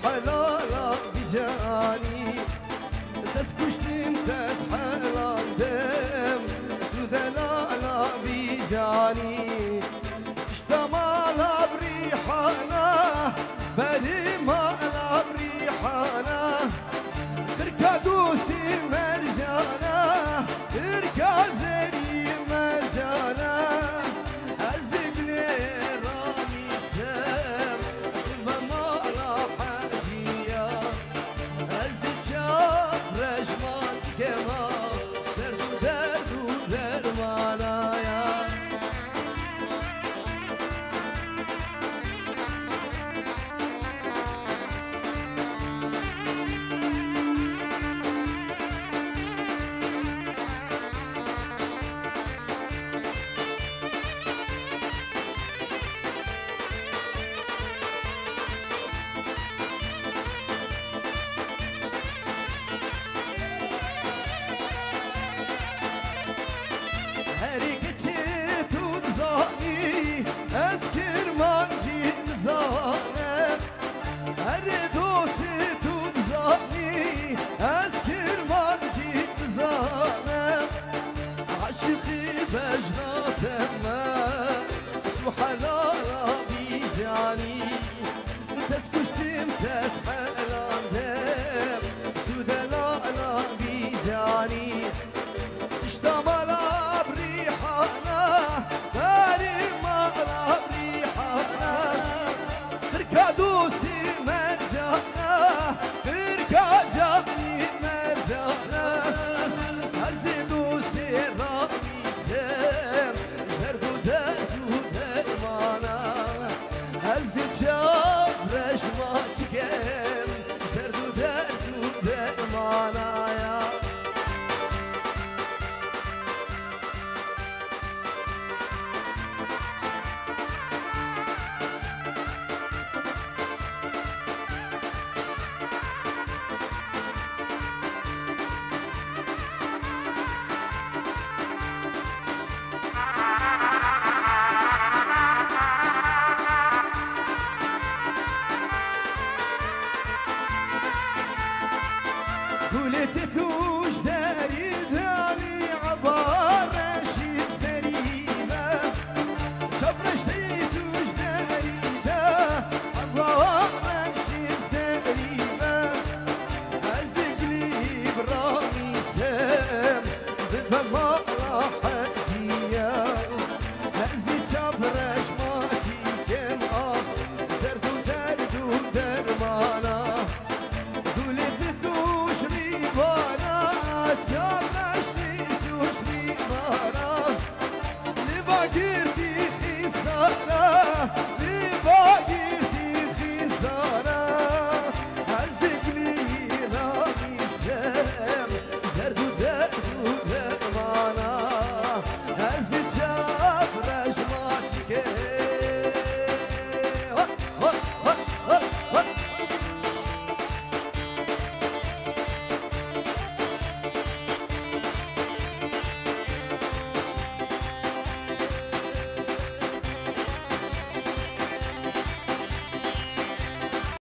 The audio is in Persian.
حلالا بجاني تسكشتم تسحلاندم دلالا بجاني اشتمالا بريحانا بريمالا بريحانا تركا دوسي مرجانا تركا زري مرجانا أزقلي راني سام ومالا حاجية أزجاب رجمات كما دردو درمانايا هريكتشيت وتزاني أذكر مانجي نزانم هردوسيت وتزاني أذكر مانجي نزانم عاشقي بجناتم وحلالا بيجاني تسكشتم تسحلاندم تدلالا بيجاني اشتمالا بريحانا بريمالا بريحانا تركا دوسي مرجانا تركا جاني مرجانا هزي دوسي رامي سام دردو درمانا هزي جاب رشما تكم دردو درمانا يا قولت توش داري دالي عبار رشيد سريبة شبرش توش داري دا عبار رشيد سريبة أزقلي برامي سام بفما راحتيا هزي شبرش ماتي كم آخ دردو درمانا قولت توش ريبانا تشابرشتي توش ريبانا لباقرتي خسارة